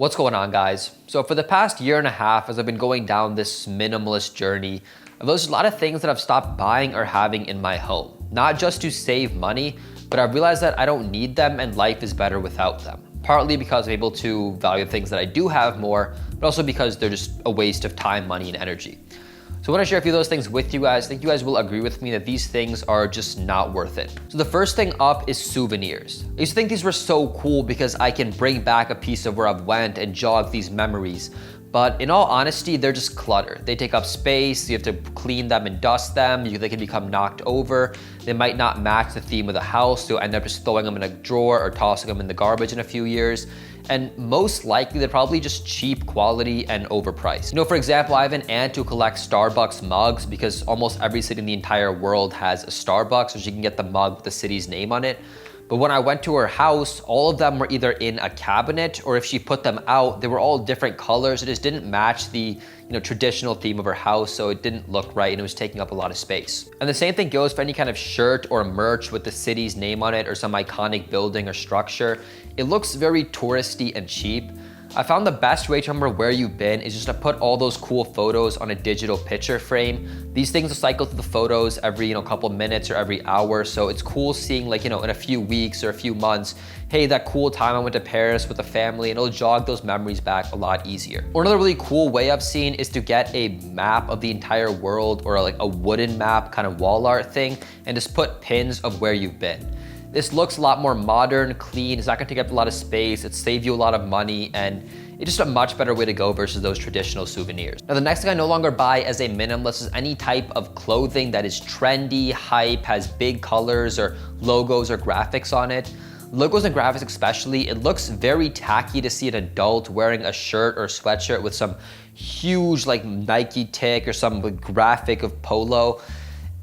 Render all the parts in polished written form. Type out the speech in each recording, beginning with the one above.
What's going on, guys? So for the past year and a half, as I've been going down this minimalist journey, I've noticed a lot of things that I've stopped buying or having in my home. Not just to save money, but I've realized that I don't need them and life is better without them. Partly because I'm able to value things that I do have more, but also because they're just a waste of time, money, and energy. So I want to share a few of those things with you guys. I think you guys will agree with me that these things are just not worth it. So the first thing up is souvenirs. I used to think these were so cool because I can bring back a piece of where I've went and jog these memories. But in all honesty, they're just clutter. They take up space, you have to clean them and dust them, they can become knocked over. They might not match the theme of the house, so you'll end up just throwing them in a drawer or tossing them in the garbage in a few years. And most likely, they're probably just cheap quality and overpriced. For example, I have an aunt who collects Starbucks mugs because almost every city in the entire world has a Starbucks, so she can get the mug with the city's name on it. But when I went to her house, all of them were either in a cabinet, or if she put them out, they were all different colors. It just didn't match the traditional theme of her house, so it didn't look right and it was taking up a lot of space. And the same thing goes for any kind of shirt or merch with the city's name on it or some iconic building or structure. It looks very touristy and cheap. I found the best way to remember where you've been is just to put all those cool photos on a digital picture frame. These things will cycle through the photos every couple minutes or every hour, so it's cool seeing in a few weeks or a few months, hey, that cool time I went to Paris with the family, and it'll jog those memories back a lot easier. Or another really cool way I've seen is to get a map of the entire world or a wooden map kind of wall art thing and just put pins of where you've been. This looks a lot more modern, clean, it's not gonna take up a lot of space, it saves you a lot of money, and it's just a much better way to go versus those traditional souvenirs. Now, the next thing I no longer buy as a minimalist is any type of clothing that is trendy, hype, has big colors or logos or graphics on it. Logos and graphics especially, it looks very tacky to see an adult wearing a shirt or sweatshirt with some huge Nike tick or some graphic of polo.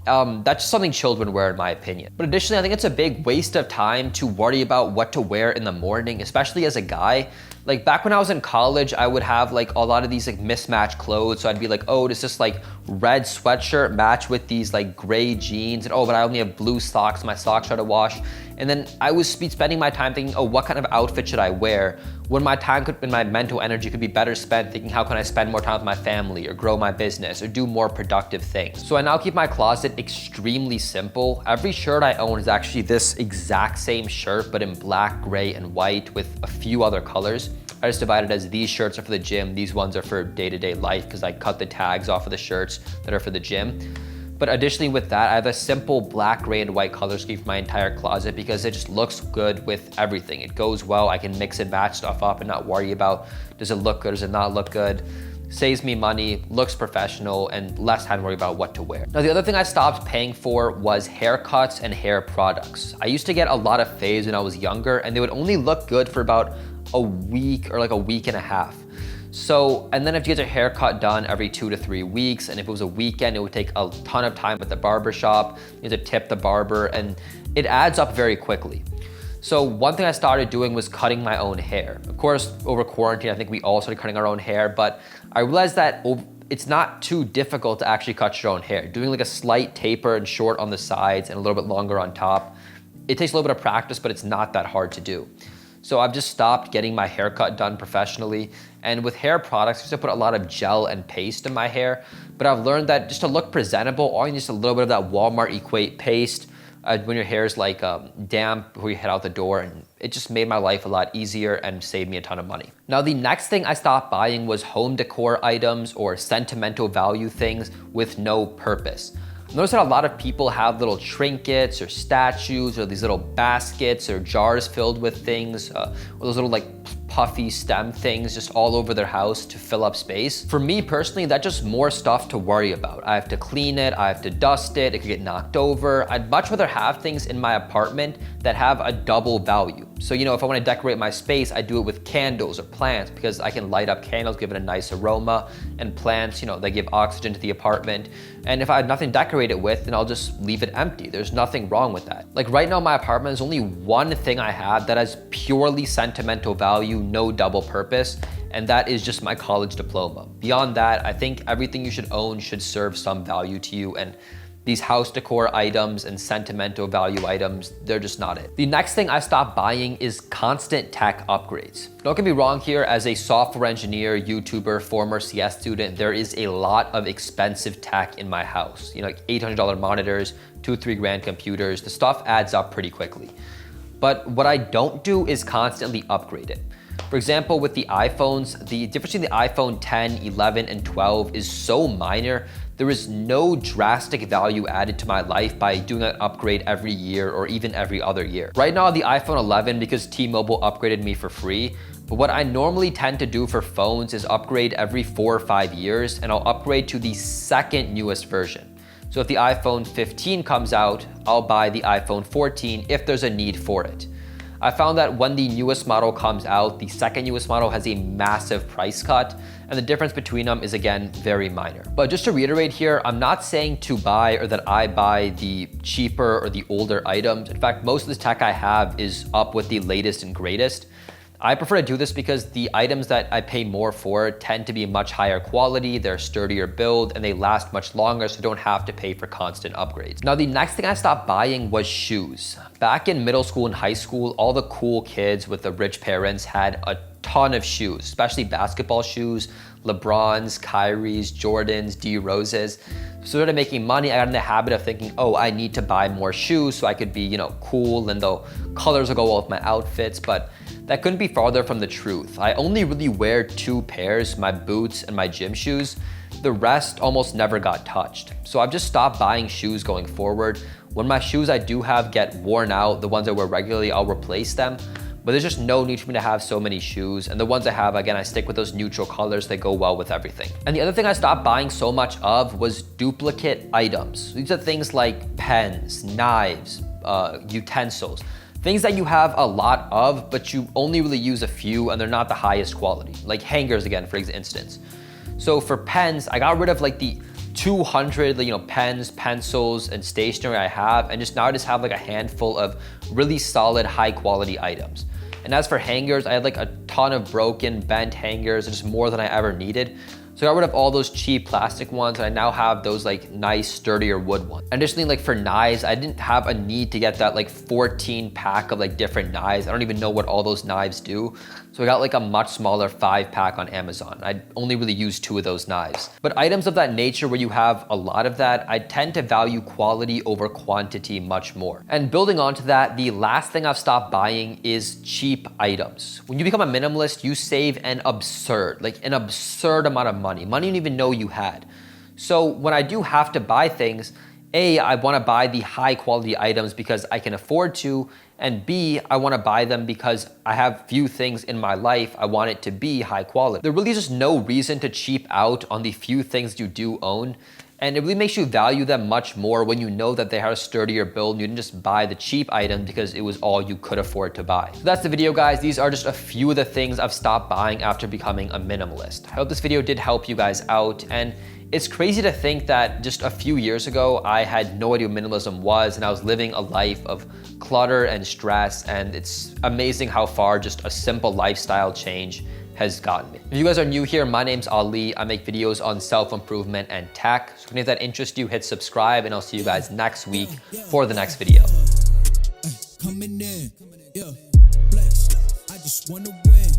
That's just something children wear in my opinion. But additionally, I think it's a big waste of time to worry about what to wear in the morning, especially as a guy. Back when I was in college, I would have a lot of these mismatched clothes. So I'd be oh, does this red sweatshirt match with these gray jeans? And oh, but I only have blue socks, my socks are to wash. And then I was spending my time thinking, oh, what kind of outfit should I wear? When my time and my mental energy could be better spent thinking, how can I spend more time with my family or grow my business or do more productive things? So I now keep my closet extremely simple. Every shirt I own is actually this exact same shirt, but in black, gray, and white with a few other colors. I just divided as these shirts are for the gym, these ones are for day-to-day life because I cut the tags off of the shirts that are for the gym. But additionally with that, I have a simple black, gray, and white color scheme for my entire closet because it just looks good with everything. It goes well, I can mix and match stuff up and not worry about, does it look good, does it not look good? Saves me money, looks professional, and less time to worry about what to wear. Now, the other thing I stopped paying for was haircuts and hair products. I used to get a lot of faves when I was younger, and they would only look good for about a week or a week and a half. So, and then if you get your haircut done every 2 to 3 weeks, and if it was a weekend, it would take a ton of time at the barber shop, you have to tip the barber, and it adds up very quickly. So one thing I started doing was cutting my own hair. Of course, over quarantine, I think we all started cutting our own hair, but I realized that it's not too difficult to actually cut your own hair. Doing a slight taper and short on the sides and a little bit longer on top, it takes a little bit of practice, but it's not that hard to do. So I've just stopped getting my haircut done professionally. And with hair products, I used to put a lot of gel and paste in my hair, but I've learned that just to look presentable, all you need is a little bit of that Walmart Equate paste when your hair is damp before you head out the door, and it just made my life a lot easier and saved me a ton of money. Now, the next thing I stopped buying was home decor items or sentimental value things with no purpose. Notice that a lot of people have little trinkets or statues or these little baskets or jars filled with things, or those little puffy stem things just all over their house to fill up space. For me personally, that's just more stuff to worry about. I have to clean it, I have to dust it, it could get knocked over. I'd much rather have things in my apartment that have a double value. So, if I want to decorate my space, I do it with candles or plants because I can light up candles, give it a nice aroma, and plants, they give oxygen to the apartment. And if I have nothing to decorate it with, then I'll just leave it empty. There's nothing wrong with that. Right now in my apartment, there's only one thing I have that has purely sentimental value, no double purpose, and that is just my college diploma. Beyond that, I think everything you should own should serve some value to you, and These house decor items and sentimental value items, they're just not it. The next thing I stopped buying is constant tech upgrades. Don't get me wrong here, as a software engineer, YouTuber, former CS student, there is a lot of expensive tech in my house. You know, like $800 monitors, 2-3 grand computers, the stuff adds up pretty quickly. But what I don't do is constantly upgrade it. For example, with the iPhones, the difference between the iPhone 10, 11, and 12 is so minor. There is no drastic value added to my life by doing an upgrade every year or even every other year. Right now, the iPhone 11, because T-Mobile upgraded me for free, but what I normally tend to do for phones is upgrade every 4 or 5 years, and I'll upgrade to the second newest version. So if the iPhone 15 comes out, I'll buy the iPhone 14 if there's a need for it. I found that when the newest model comes out, the second newest model has a massive price cut, and the difference between them is again very minor. But just to reiterate here, I'm not saying to buy or that I buy the cheaper or the older items. In fact, most of the tech I have is up with the latest and greatest. I prefer to do this because the items that I pay more for tend to be much higher quality, they're sturdier build, and they last much longer, so I don't have to pay for constant upgrades. Now, the next thing I stopped buying was shoes. Back in middle school and high school, all the cool kids with the rich parents had a ton of shoes, especially basketball shoes, LeBrons, Kyries, Jordans, D Roses. So started making money, I got in the habit of thinking, oh, I need to buy more shoes so I could be, you know, cool, and the colors will go well with my outfits, but that couldn't be farther from the truth. I only really wear 2 pairs, my boots and my gym shoes. The rest almost never got touched. So I've just stopped buying shoes going forward. When my shoes I do have get worn out, the ones I wear regularly, I'll replace them. But there's just no need for me to have so many shoes. And the ones I have, again, I stick with those neutral colors. They go well with everything. And the other thing I stopped buying so much of was duplicate items. These are things like pens, knives, utensils, things that you have a lot of, but you only really use a few and they're not the highest quality. Like hangers again, for instance. So for pens, I got rid of like the 200, pens, pencils, and stationery I have, and now I just have like a handful of really solid, high quality items. And as for hangers, I had like a ton of broken, bent hangers, just more than I ever needed. So I got rid of all those cheap plastic ones, and I now have those like nice, sturdier wood ones. Additionally, like for knives, I didn't have a need to get that like 14 pack of like different knives. I don't even know what all those knives do. So I got like a much smaller 5-pack on Amazon. I only really use 2 of those knives. But items of that nature where you have a lot of that, I tend to value quality over quantity much more. And building onto that, the last thing I've stopped buying is cheap items. When you become a minimalist, you save an absurd amount of money you didn't even know you had. So when I do have to buy things, A, I want to buy the high quality items because I can afford to, and B, I want to buy them because I have few things in my life I want it to be high quality. There really is just no reason to cheap out on the few things you do own, and it really makes you value them much more when you know that they have a sturdier build and you didn't just buy the cheap item because it was all you could afford to buy. So that's the video, guys. These are just a few of the things I've stopped buying after becoming a minimalist. I hope this video did help you guys out, and it's crazy to think that just a few years ago, I had no idea what minimalism was, and I was living a life of clutter and stress, and it's amazing how far just a simple lifestyle change has gotten me. If you guys are new here, my name's Ali. I make videos on self-improvement and tech. So if that interests you, hit subscribe, and I'll see you guys next week for the next video. Coming in, yeah, flex. I just wanna win.